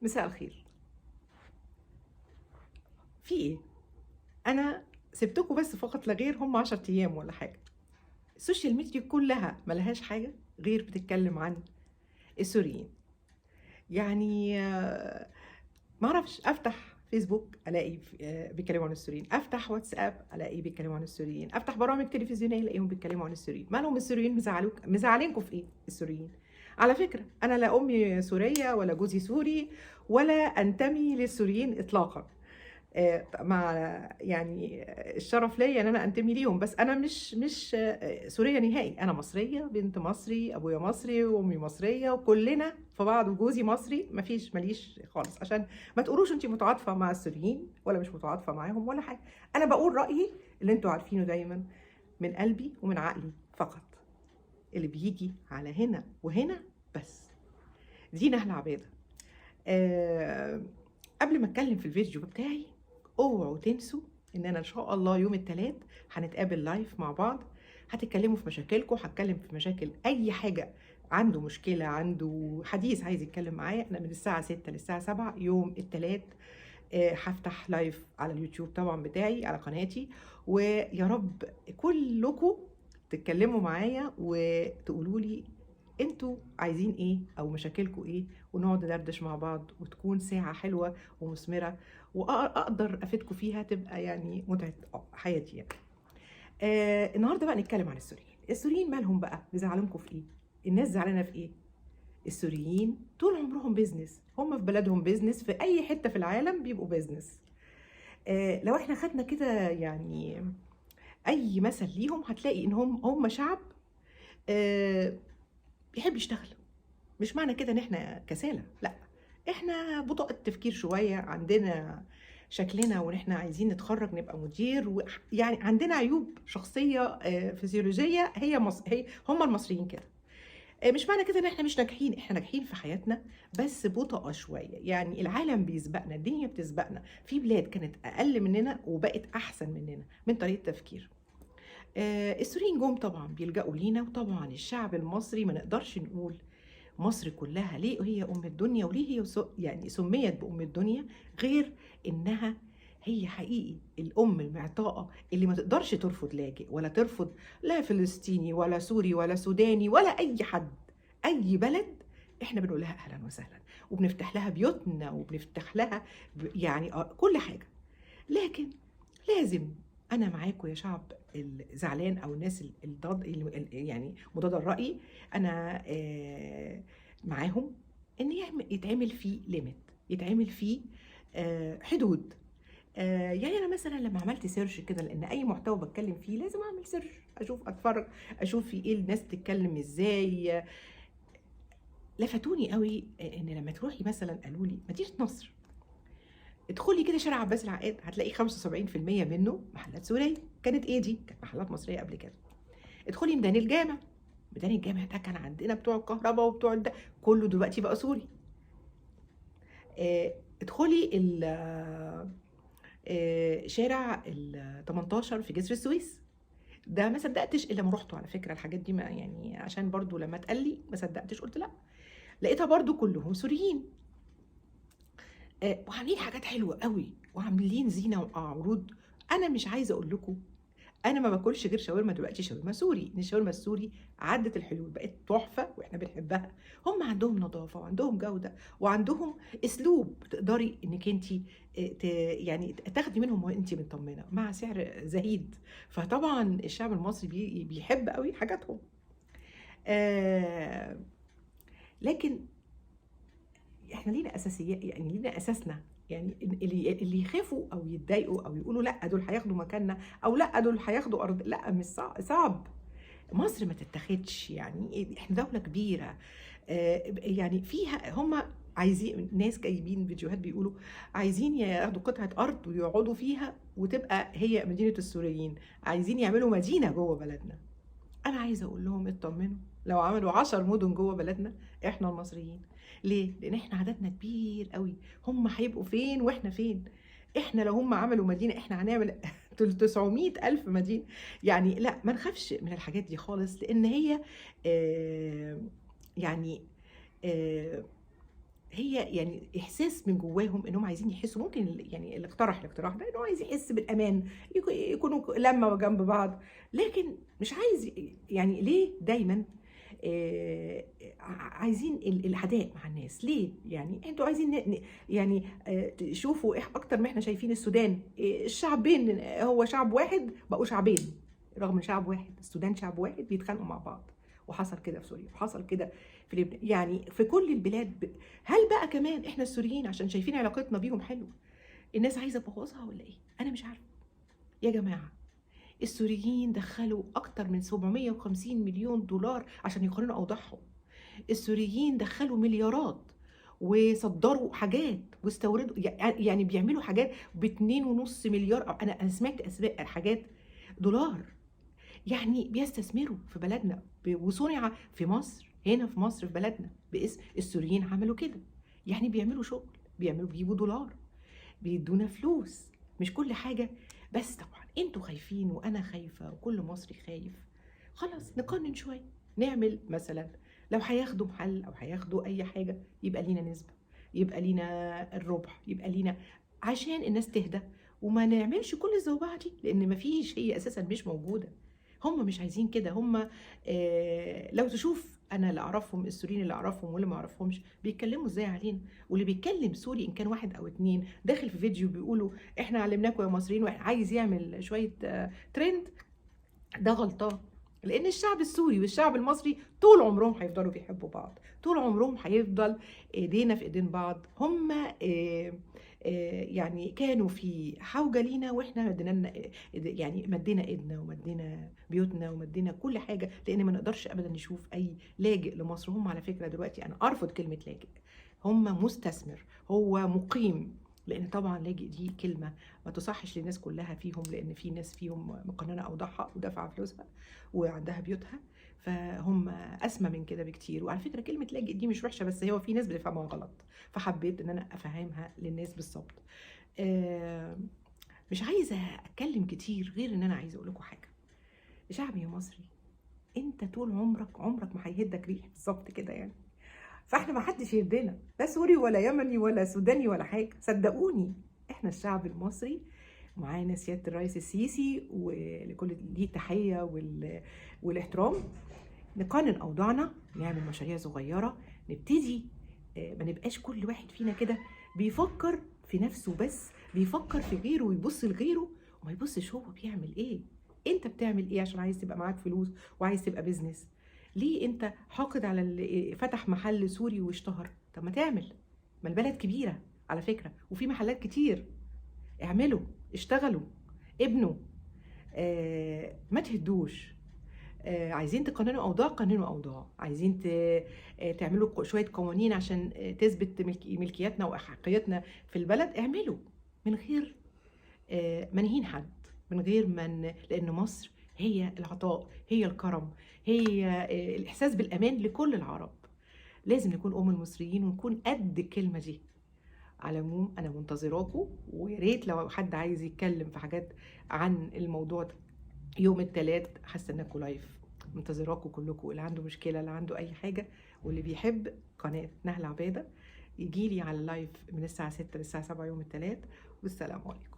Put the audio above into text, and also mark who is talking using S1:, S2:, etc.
S1: مساء الخير. في ايه؟ انا سبتكم بس فقط لا غير هم 10 ايام ولا حاجه. السوشيال ميديا كلها ملهاش حاجه غير بتتكلم عن السوريين. يعني معرفش، افتح فيسبوك الاقي بيتكلموا عن السوريين، افتح واتساب الاقي بيتكلموا عن السوريين، افتح برامج تلفزيونيه الاقيهم بيتكلموا عن السوريين. مالهم السوريين؟ مزعلينكم في ايه السوريين؟ على فكره انا لا امي سوريه ولا جوزي سوري ولا انتمي للسوريين اطلاقا. مع يعني الشرف ليا ان انا انتمي ليهم، بس انا مش سوريه نهائي. انا مصريه، بنت مصري، ابويا مصري وامي مصريه وكلنا في بعض، وجوزي مصري. ماليش خالص، عشان ما تقولوش انت متعاطفه مع السوريين ولا مش متعاطفه معاهم ولا حاجه. انا بقول رايي اللي انتوا عارفينه دايما من قلبي ومن عقلي فقط، اللي بيجي على هنا وهنا بس. دينا اهل عباده. قبل ما اتكلم في الفيديو بتاعي، اوعوا تنسوا ان انا ان شاء الله يوم الثلاث هنتقابل لايف مع بعض. هتتكلموا في مشاكلكم، هتكلم في مشاكل اي حاجه. عنده مشكله، عنده حديث عايز يتكلم معايا، انا من الساعه 6 للساعه 7 يوم الثلاث. هفتح لايف على اليوتيوب طبعا بتاعي على قناتي، ويا رب كلكم تتكلموا معايا وتقولوا لي انتوا عايزين ايه او مشاكلكم ايه، ونقعد ندردش مع بعض، وتكون ساعة حلوة ومثمرة واقدر افيدكم فيها، تبقى يعني متعة حياتي يعني. النهارده بقى نتكلم عن السوريين. السوريين مالهم بقى؟ مزعلانكم في ايه؟ الناس زعلانة في ايه؟ السوريين طول عمرهم بيزنس، هم في بلدهم بيزنس، في اي حتة في العالم بيبقوا بيزنس. لو احنا خدنا كده يعني اي مثل ليهم، هتلاقي ان هم شعب بيحب يشتغل. مش معنى كده ان احنا كسالى، لا، احنا بطاقة تفكير شوية، عندنا شكلنا وان احنا عايزين نتخرج نبقى مدير، يعني عندنا عيوب شخصية فسيولوجية. هي هم المصريين كده. مش معنى كده ان احنا مش ناجحين، احنا ناجحين في حياتنا بس بطء شوية. يعني العالم بيسبقنا، الدنيا بتسبقنا، في بلاد كانت اقل مننا وبقت احسن مننا من طريقة تفكير. السوريين جم طبعا بيلجأوا لينا، وطبعا الشعب المصري ما نقدرش نقول مصر كلها ليه هي أم الدنيا وليه هي يعني سميت بأم الدنيا، غير إنها هي حقيقي الأم المعطاءة اللي ما تقدرش ترفض لاجئ، ولا ترفض لا فلسطيني ولا سوري ولا سوداني ولا أي حد. أي بلد إحنا بنقول لها أهلا وسهلا، وبنفتح لها بيوتنا، وبنفتح لها يعني كل حاجة. لكن لازم، انا معاكم يا شعب الزعلان او الناس الضاد، يعني مضاد الراي، انا معاهم ان يتعمل فيه ليميت، يتعمل فيه حدود. يعني انا مثلا لما عملت سيرش كده، لان اي محتوى بتكلم فيه لازم اعمل سيرش، اشوف اتفرج، اشوف في ايه الناس بتتكلم ازاي. لفتوني قوي ان لما تروحي مثلا، قالوا لي مدينه نصر، ادخلي كده شارع عباس العقاد هتلاقي 75% منه محلات سوريه. كانت ايه دي؟ كانت محلات مصريه قبل كده. ادخلي ميدان الجامع، ميدان الجامع ده كان عندنا بتوع الكهرباء وبتوع كله دلوقتي بقى سوري. ادخلي شارع ال 18 في جسر السويس، ده ما صدقتش الا ما رحته. على فكره الحاجات دي ما يعني، عشان برضو لما اتقال لي ما صدقتش، قلت لا، لقيتها برضو كلهم سوريين. وعاملين حاجات حلوه قوي، وعاملين زينه وعروض. انا مش عايزه اقول لكم، انا ما باكلش غير شاورما دلوقتي، شاورما سوري. ان الشاورما السوري عدت الحلول، بقت تحفه واحنا بنحبها. هم عندهم نظافه وعندهم جوده وعندهم اسلوب، تقدري انك انت يعني تاخدي منهم وانت مطمنه مع سعر زهيد. فطبعا الشعب المصري بيحب قوي حاجاتهم. آه لكن احنا لينا اساسيات، يعني لينا اساسنا. يعني اللي يخافوا او يتضايقوا او يقولوا لا دول هياخدوا مكاننا، او لا دول هياخدوا ارض، لا مش صعب. مصر ما تتاخدش، يعني احنا دوله كبيره. يعني فيها هم عايزين، ناس جايبين فيديوهات بيقولوا عايزين ياخدوا قطعه ارض ويقعدوا فيها وتبقى هي مدينه السوريين، عايزين يعملوا مدينه جوه بلدنا. انا عايزه اقول لهم اطمنوا، لو عملوا 10 مدن جوه بلدنا احنا المصريين. ليه؟ لان احنا عددنا كبير قوي. هم هيبقوا فين واحنا فين؟ احنا لو هم عملوا مدينه احنا هنعمل 900 الف مدينه. يعني لا، ما نخافش من الحاجات دي خالص، لان هي يعني آه هي يعني إحساس من جواهم إنهم عايزين يحسّوا، ممكن يعني اللي اقترح الاقتراح ده إن هو عايز يحس بالأمان، يكونوا لمّة جنب بعض، لكن مش عايز يعني ليه دايمًا عايزين العداء مع الناس، ليه؟ يعني أنتم عايزين يعني تشوفوا أكتر ما إحنا شايفين السودان الشعبين هو شعب واحد بقوا شعبين، رغم إن شعب واحد، السودان شعب واحد بيتخانقوا مع بعض، وحصل كده في سوريا، وحصل كده في لبنان، يعني في كل البلاد هل بقى كمان إحنا السوريين عشان شايفين علاقتنا بيهم حلوة، الناس عايزة تبوظها والّا إيه؟ أنا مش عارفة. يا جماعة السوريين دخّلوا أكتر من 750 مليون دولار عشان يقارنوا أوضاعهم. السوريين دخّلوا مليارات وصدّروا حاجات واستوردوا يعني بيعملوا حاجات ب2.5 مليار، أنا سمعت أسماء حاجات دولار، يعني بيستثمروا في بلدنا وصُنع في مصر، هنا في مصر في بلدنا باسم السوريين عملوا كده، يعني بيعملوا شغل، بيجيبوا دولار، بيدّونا فلوس، مش كل حاجة. بس طبعًا أنتم خايفين وأنا خايفة وكل مصري خايف، خلاص نقنّن شوية، نعمل مثلًا لو هياخدوا محل أو هياخدوا أي حاجة يبقى لينا نسبة، يبقى لينا الربع، يبقى لينا عشان الناس تهدى وما نعملش كل الزوبعة دي، لإن ما فيش، هي أساسًا مش موجودة، هم مش عايزين كده، هم لو تشوف أنا اللي أعرفهم السوريين اللي أعرفهم واللي ما أعرفهمش بيتكلموا إزاي علينا، واللي بيتكلم سوري إن كان 1 أو 2 داخل في فيديو بيقولوا إحنا علمناكم يا مصريين عايز يعمل شوية ترند، ده غلطان، لأن الشعب السوري والشعب المصري طول عمرهم هيفضلوا بيحبوا بعض، طول عمرهم هيفضل إيدينا في إيدين بعض، هم يعني كانوا في حوجة لينا وإحنا مدينا لنا يعني مدينا إيدنا ومدينا بيوتنا ومدينا كل حاجة، لأن ما نقدرش أبدًا نشوف أي لاجئ لمصر، هم على فكرة دلوقتي أنا أرفض كلمة لاجئ، هم مستثمر، هو مقيم، لأن طبعًا لاجئ دي كلمة ما تصحش للناس كلها فيهم، لأن في ناس فيهم مقننة أوضاعها ودافعة فلوسها وعندها بيوتها، فهم أسمى من كده بكتير. وعلى فكرة كلمة لاجئ دي مش وحشة، بس هو في ناس بتفهمها غلط، فحبيت إن أنا أفهمها للناس بالضبط. آآ مش عايزة أتكلم كتير غير إن أنا عايزة أقول لكم حاجة، شعبي مصري، أنت طول عمرك ما هيهدك ريح، بالضبط كده يعني. فإحنا ما حدش يهدنا، لا سوري ولا يمني ولا سوداني ولا حاجة، صدقوني إحنا الشعب المصري معانا سيادة الرئيس السيسي ولكل ليه التحية والاحترام، نقنن أوضاعنا، نعمل مشاريع صغيرة، نبتدي ما نبقاش كل واحد فينا كده بيفكر في نفسه بس، بيفكر في غيره ويبص لغيره وما يبصش هو بيعمل إيه، أنت بتعمل إيه عشان عايز تبقى معاك فلوس وعايز تبقى بيزنس؟ ليه أنت حاقد على اللي فتح محل سوري واشتهر؟ طب ما تعمل، ما البلد كبيرة على فكرة وفي محلات كتير، اعملوا، اشتغلوا، ابنوا، ما تهدوش. عايزين تقننوا أوضاع، قننوا أوضاع، عايزين تعملوا شوية قوانين عشان تثبت ملكياتنا وأحقيتنا في البلد، اعملوا من غير ما نهين حد، من غير ما لأن مصر هي العطاء، هي الكرم، هي الإحساس بالأمان لكل العرب، لازم نكون المصريين ونكون قد الكلمة دي. على العموم أنا منتظراكم، ويا ريت لو حد عايز يتكلم في حاجات عن الموضوع ده يوم التلات هاستناكم لايف، منتظراكم كلكم، اللي عنده مشكلة اللي عنده أي حاجة واللي بيحب قناة نهلة عبادة يجيلي على اللايف من الساعة 6 للساعة 7 يوم التلات، والسلام عليكم.